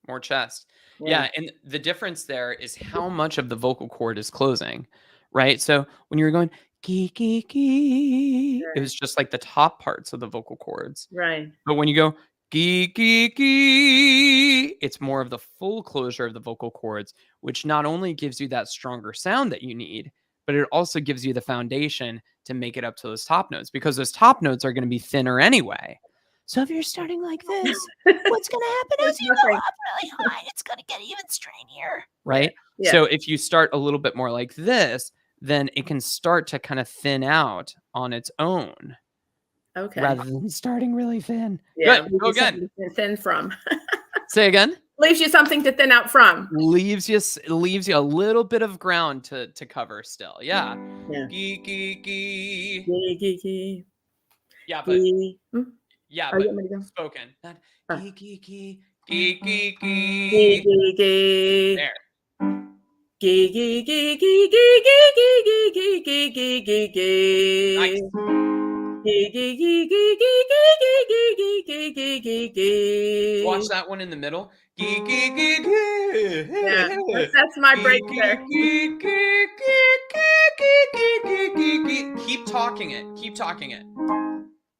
More chest. Yeah. Yeah. And the difference there is how much of the vocal cord is closing, right? So when you're going gee, gee, gee, it was just like the top parts of the vocal cords. Right. But when you go gee, gee, gee, it's more of the full closure of the vocal cords, which not only gives you that stronger sound that you need, but it also gives you the foundation to make it up to those top notes, because those top notes are going to be thinner anyway. So if you're starting like this, what's going to happen is you go up really high. It's going to get even strainier, right? Yeah. So if you start a little bit more like this, then it can start to kind of thin out on its own. Okay. Rather than starting really thin. Yeah. Good. Go again. Thin from. Say again. Leaves you something to thin out from. Leaves you a little bit of ground to cover still. Yeah. Yeah. Gee, gee, gee. Gee, gee, gee. Yeah, but Gee. yeah, Are you but want me to go? spoken. Not Oh. gee, gee, gee, gee, gee, Gee, gee. gee, gee. There. Gee, gee, gee, gee, gee, gee, gee, gee, gee, gee, gee, gee. Nice. Gee, gee, gee, gee, gee, gee, gee, gee, gee, gee, gee, gee. Watch that one in the middle. Gee, gee, gee, gee. Yeah, that's my break there. Gee, gee, gee, gee, gee, gee, gee, gee, gee. Keep talking it. Keep talking it.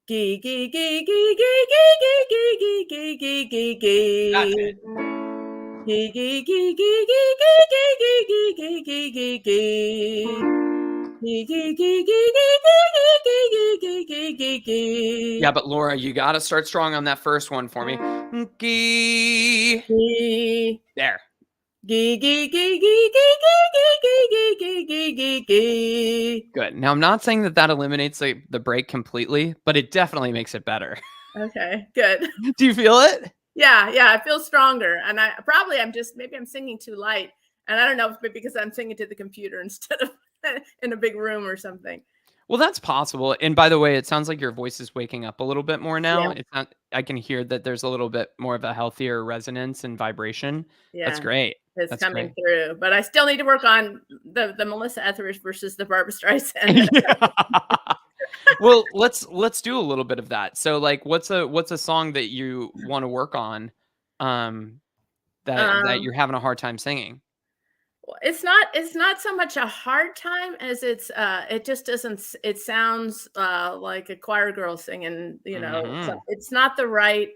Gee, gee, gee, gee, gee, gee, gee, gee, gee, gee, gee, gee. That's it. Gee, gee, gee, gee, gee, gee, gee, gee, gee, gee, gee, gee. Gee, gee, gee, gee, gee, gee, gee, gee, gee, gee. Yeah, but Laura, you got to start strong on that first one for me. Gee. Gee. There. Gee, gee, gee, gee, gee, gee, gee, gee, gee, gee, gee. Good. Now, I'm not saying that eliminates the break completely, but it definitely makes it better. Okay, good. Do you feel it? Yeah, I feel stronger. And maybe I'm singing too light. And I don't know if it's because I'm singing to the computer instead of in a big room or something. Well, that's possible. And by the way, it sounds like your voice is waking up a little bit more now. Yeah. It's not, I can hear that there's a little bit more of a healthier resonance and vibration. Yeah. That's great. It's That's coming great. through. But I still need to work on the Melissa Etheridge versus the Barbara Streisand. Well, let's do a little bit of that. So like what's a song that you want to work on that you're having a hard time singing? It's not so much a hard time as it just doesn't, it sounds like a choir girl singing, so it's not the right,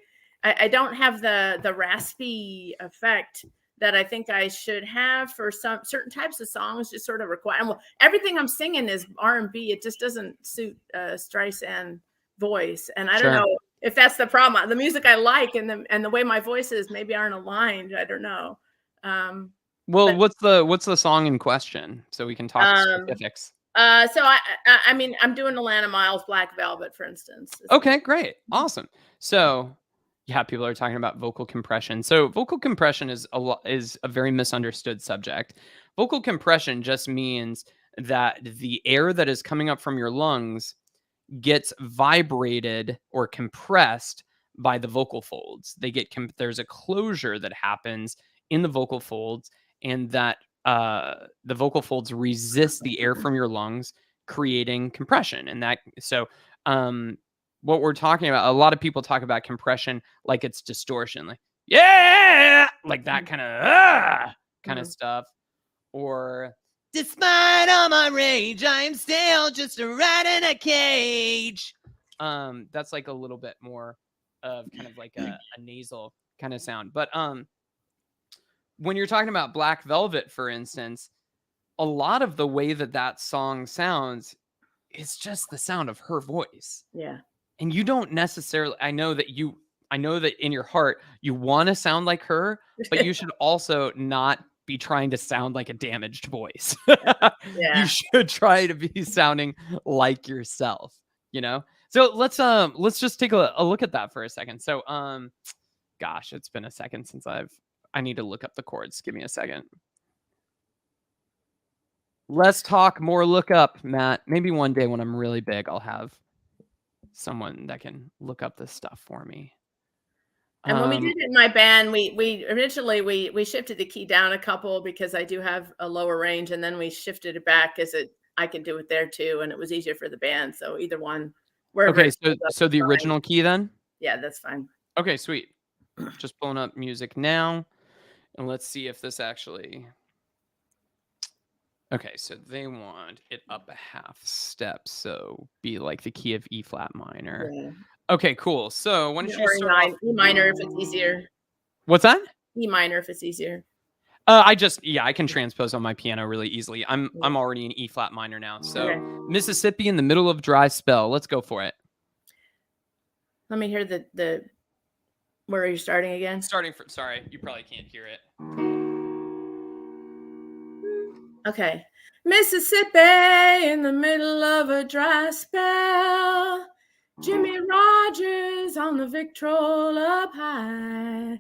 I don't have the raspy effect that I think I should have for some certain types of songs. Just sort of require, well, everything I'm singing is R&B. It just doesn't suit Streisand voice, and I don't know if that's the problem. The music I like and the way my voice is maybe aren't aligned. I don't know. Well, what's the song in question so we can talk specifics? So I mean, I'm doing Alana Miles' Black Velvet, for instance. Okay, great. Awesome. So yeah, people are talking about vocal compression. So vocal compression is a very misunderstood subject. Vocal compression just means that the air that is coming up from your lungs gets vibrated or compressed by the vocal folds. There's a closure that happens in the vocal folds, and that the vocal folds resist the air from your lungs, creating compression. And what we're talking about, a lot of people talk about compression like it's distortion, like like that kind of stuff, or despite all my rage, I am still just a rat in a cage. That's like a little bit more of kind of like a nasal kind of sound. But when you're talking about Black Velvet, for instance, a lot of the way that song sounds is just the sound of her voice. Yeah. And you don't necessarily, I know that in your heart you want to sound like her, but you should also not be trying to sound like a damaged voice. You Yeah. should try to be sounding like yourself, you know? So let's just take a look at that for a second. So gosh, it's been a second since I need to look up the chords. Give me a second. Less talk, more look up, Matt. Maybe one day when I'm really big, I'll have someone that can look up this stuff for me. And when we did it in my band, we originally we shifted the key down a couple because I do have a lower range, and then we shifted it back because I can do it there too, and it was easier for the band. So either one, wherever. Okay, it goes up so is the fine. original key then? Yeah, that's fine. Okay, sweet. Just pulling up music now, and let's see if this actually. Okay, so they want it up a half step, so be like the key of E flat minor. Yeah. Okay, cool. So why don't you Or start off? E minor if it's easier. What's that? E minor if it's easier. I can transpose on my piano really easily. I'm already in E flat minor now. So Okay. Mississippi in the middle of dry spell. Let's go for it. Let me hear the where are you starting again? Sorry, you probably can't hear it. Okay. Mississippi in the middle of a dry spell. Jimmy Rogers on the Victrola up high.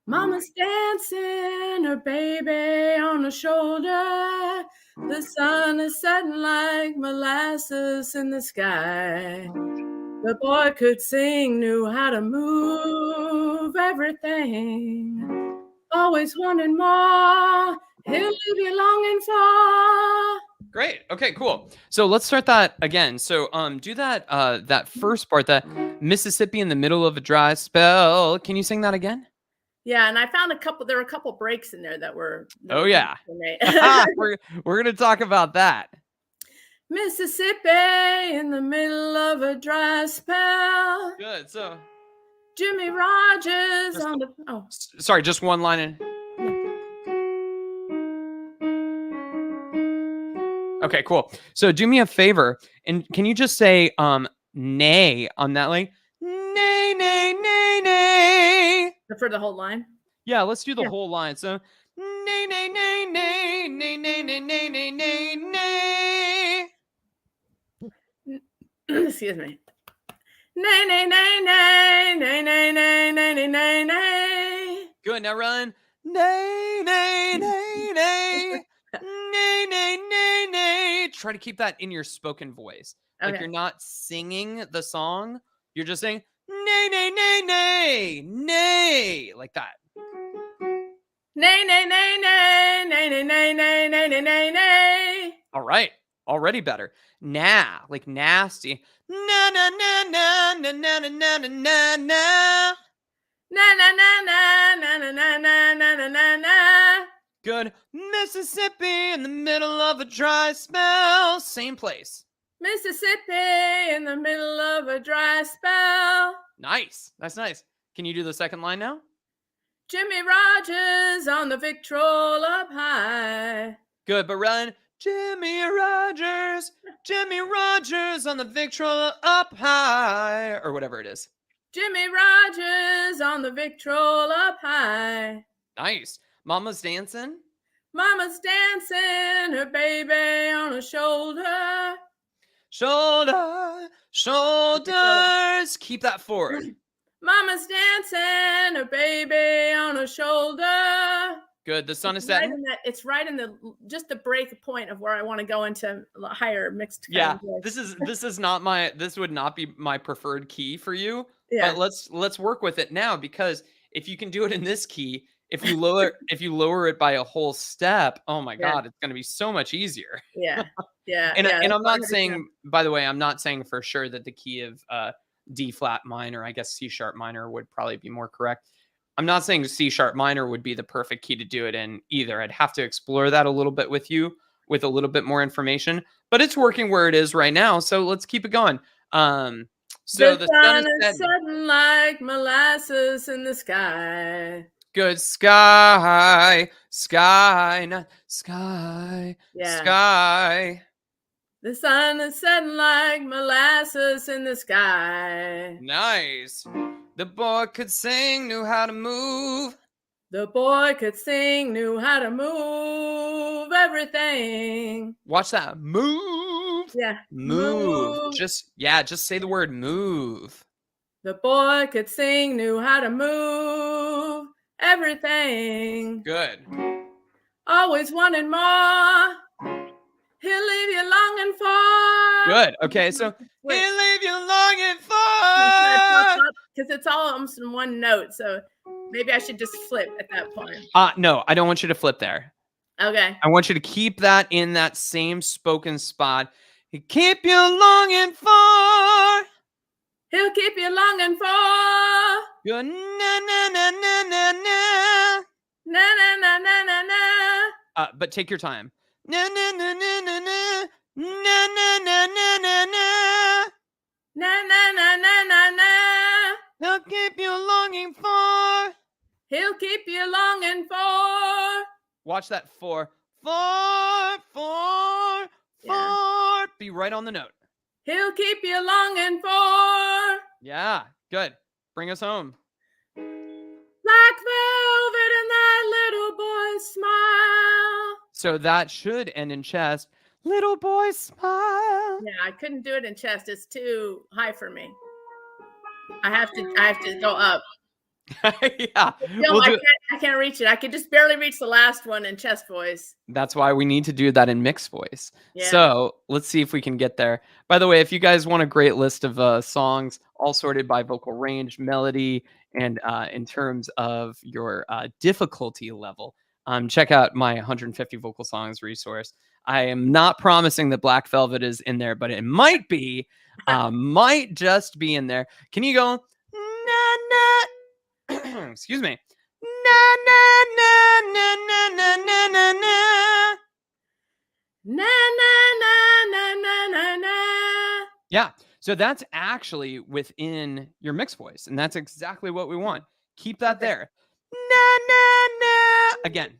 Mama's dancing, her baby on her shoulder. The sun is setting like molasses in the sky. The boy could sing, knew how to move everything. Always wanting more. He'll leave you longing for. Great. Okay, cool. So let's start that again. So do that that first part, that Mississippi in the middle of a dry spell. Can you sing that again? Yeah, and I found there were a couple breaks in there that were yeah. we're gonna talk about that. Mississippi in the middle of a dry spell. Good. So Jimmy Rogers on the sorry, just one line in. Okay, cool. So do me a favor, and can you just say nay on that, like nay, nay, nay, nay. For the whole line? Yeah, let's do the whole line. So nay, nay, nay, nay, nay, nay, nay, nay, nay, nay, nay. Excuse me. Nay, nay, nay, nay, nay, nay, nay, nay, nay, nay, nay. Good. Now run. Nay, nay, nay, nay. Nay, nay, nay, nay. Try to keep that in your spoken voice. Like you're not singing the song. You're just saying nay, nay, nay, nay, nay, like that. Nay, nay, nay, nay, nay, nay, nay, nay, nay, nay, nay, nay. All right. Already better. Nah, like nasty. Na na na na na na na na na na na. Na na na na na na na na na na na na. Good. Mississippi in the middle of a dry spell. Same place. Mississippi in the middle of a dry spell. Nice. That's nice. Can you do the second line now? Jimmy Rogers on the Victrola up high. Good, but run. Jimmy Rogers on the Victrola up high, or whatever it is. Jimmy Rogers on the Victrola up high. Nice. Mama's dancing. Mama's dancing, her baby on her shoulder. Shoulders. Keep that forward. Mama's dancing, her baby on her shoulder. Good. The sun is setting. It's right in just the break point of where I want to go into higher mixed. Yeah, this would not be my preferred key for you. Yeah. But let's work with it now, because if you can do it in this key, if you lower it by a whole step, oh my God, it's going to be so much easier. Yeah. Yeah. And I'm not saying, by the way, I'm not saying for sure that the key of D flat minor, I guess C sharp minor would probably be more correct. I'm not saying C sharp minor would be the perfect key to do it in either. I'd have to explore that a little bit with you with a little bit more information, but it's working where it is right now. So let's keep it going. So the sun is setting like molasses in the sky. Good. Sky. Sky, not sky, Yeah. sky. The sun is setting like molasses in the sky. Nice. The boy could sing, knew how to move. The boy could sing, knew how to move everything. Watch that. Move. Yeah. Move. Just say the word move. The boy could sing, knew how to move everything. Good. Always wanting more. He'll leave you longing for. Good. Okay, so he'll leave you longing for. Because it's all almost in one note, so maybe I should just flip at that point. No, I don't want you to flip there. Okay. I want you to keep that in that same spoken spot. He'll keep you longing for. He'll keep you longing for. Good. Na na na na na na. Na na na na na na. But take your time. Na na na na na na. Na na na na na na. Na na na na na na. He'll keep you longing for. He'll keep you longing for. Watch that for. Yeah. Be right on the note. He'll keep you longing for. Yeah, good. Bring us home. Black velvet and that little boy's smile. So that should end in chest. Little boy smile. Yeah, I couldn't do it in chest. It's too high for me. I have to go up. Yeah. No, I can't reach it. I could just barely reach the last one in chest voice. That's why we need to do that in mixed voice. Yeah. So let's see if we can get there. By the way, if you guys want a great list of songs, all sorted by vocal range, melody, and in terms of your difficulty level, check out my 150 vocal songs resource. I am not promising that Black Velvet is in there, but it might be, might just be in there. Can you go, na na, excuse me, na na na na na na na na na. Na na na na na na. Yeah. So that's actually within your mixed voice, and that's exactly what we want. Keep that there. Na na na. Again.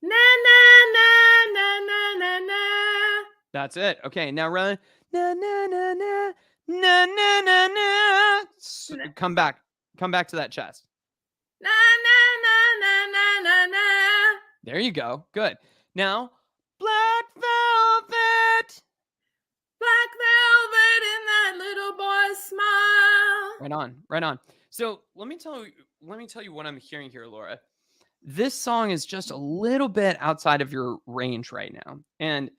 Na na na na na na na. That's it. Okay, now run. Na na na na na na na na. Come back to that chest. Na na na na na na. There you go. Good. Now, Black Velvet. Black velvet in that little boy's smile. Right on. Right on. So let me tell you what I'm hearing here, Laura. This song is just a little bit outside of your range right now. And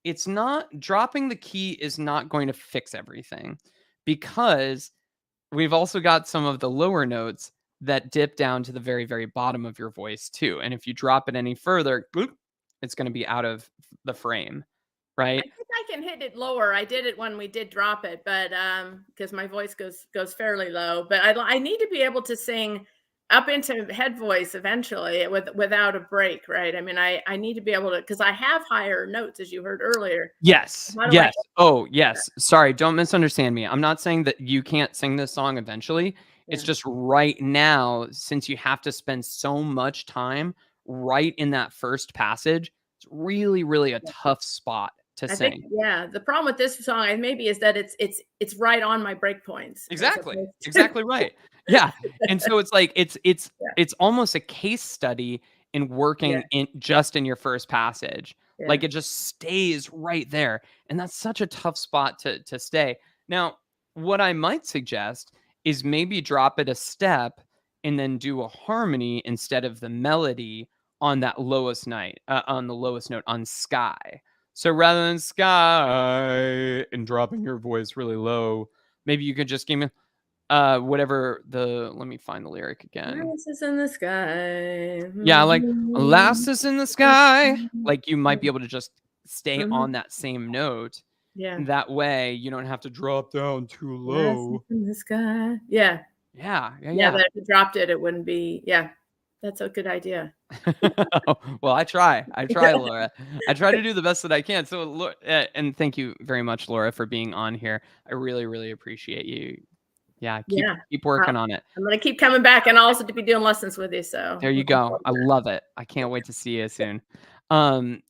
it's not, dropping the key is not going to fix everything, because we've also got some of the lower notes that dip down to the very, very bottom of your voice too. And if you drop it any further, it's going to be out of the frame, right? I think I can hit it lower. I did it when we did drop it, but because my voice goes fairly low. But I need to be able to sing up into head voice eventually without a break, right? I mean, I need to be able to, because I have higher notes, as you heard earlier. Yes. Yes. Oh, yes. Sorry, don't misunderstand me. I'm not saying that you can't sing this song eventually. Yeah. It's just right now, since you have to spend so much time right in that first passage, it's really, really a tough spot to sing. Think, the problem with this song maybe is that it's right on my break points. Exactly. Exactly right. Yeah. And so it's like it's almost a case study in working in your first passage. Yeah. Like it just stays right there. And that's such a tough spot to stay. Now, what I might suggest is maybe drop it a step and then do a harmony instead of the melody on that lowest note, on sky. So rather than sky and dropping your voice really low, maybe you could just give me whatever let me find the lyric again. Last is in the sky. Yeah, like last is in the sky. Like you might be able to just stay on that same note. Yeah. That way you don't have to drop down too low. Last is in the sky. Yeah. Yeah. But if you dropped it, it wouldn't be. Yeah. That's a good idea. Well, I try, Laura. I try to do the best that I can. So, and thank you very much, Laura, for being on here. I really, really appreciate you Yeah, Yeah. keep working on it. I'm going to keep coming back and also to be doing lessons with you. So There you go. I love it. I can't wait to see you soon. And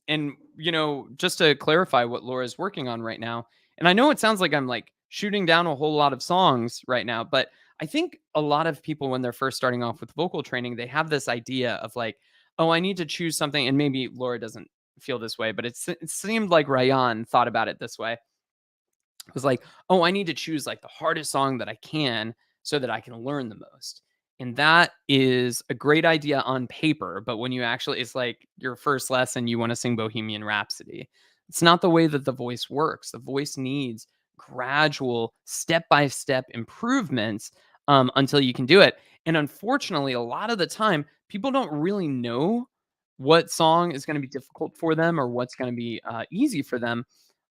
just to clarify what Laura's working on right now, and I know it sounds like I'm like shooting down a whole lot of songs right now, but I think a lot of people when they're first starting off with vocal training, they have this idea of like, oh, I need to choose something, and maybe Laura doesn't feel this way, but it seemed like Ryan thought about it this way. It was like, oh, I need to choose like the hardest song that I can so that I can learn the most. And that is a great idea on paper. But when you actually, it's like your first lesson, you want to sing Bohemian Rhapsody. It's not the way that the voice works. The voice needs gradual, step by step improvements until you can do it. And unfortunately, a lot of the time, people don't really know what song is going to be difficult for them or what's going to be easy for them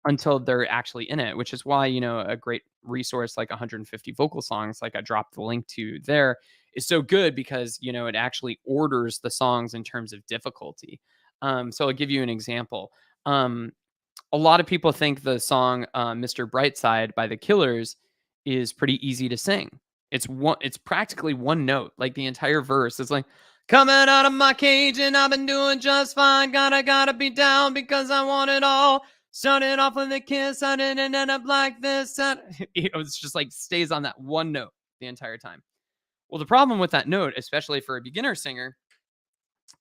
until they're actually in it, which is why, a great resource like 150 vocal songs, like I dropped the link to there, is so good because, it actually orders the songs in terms of difficulty. So I'll give you an example. A lot of people think the song Mr. Brightside by the Killers is pretty easy to sing. It's practically one note, like the entire verse is like, coming out of my cage and I've been doing just fine. Gotta be down because I want it all. Started off with a kiss, I didn't end up like this. It's just like stays on that one note the entire time. Well, the problem with that note, especially for a beginner singer,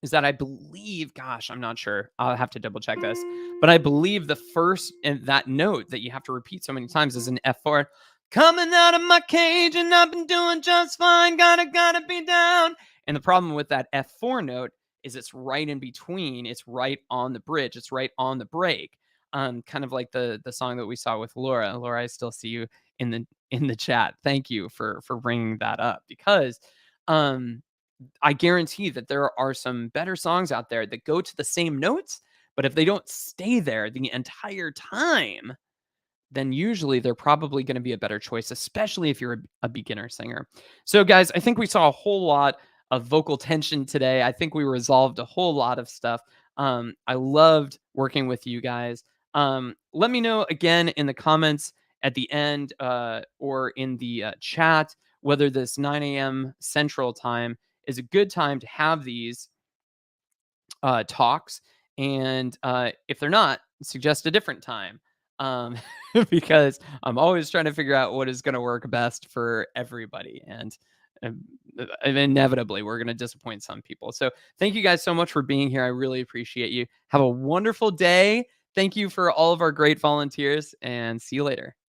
is that I believe, gosh, I'm not sure. I'll have to double check this, but I believe the first and that note that you have to repeat so many times is an F4. Coming out of my cage and I've been doing just fine. Gotta be down. And the problem with that F4 note is it's right in between. It's right on the bridge. It's right on the break. Kind of like the song that we saw with Laura. Laura, I still see you in the chat. Thank you for bringing that up because I guarantee that there are some better songs out there that go to the same notes, but if they don't stay there the entire time, then usually they're probably going to be a better choice, especially if you're a beginner singer. So, guys, I think we saw a whole lot of vocal tension today. I think we resolved a whole lot of stuff. I loved working with you guys. Let me know again in the comments at the end or in the chat whether this 9 a.m. Central Time is a good time to have these talks. And if they're not, suggest a different time. Because I'm always trying to figure out what is going to work best for everybody. And inevitably, we're going to disappoint some people. So thank you guys so much for being here. I really appreciate you. Have a wonderful day. Thank you for all of our great volunteers and see you later.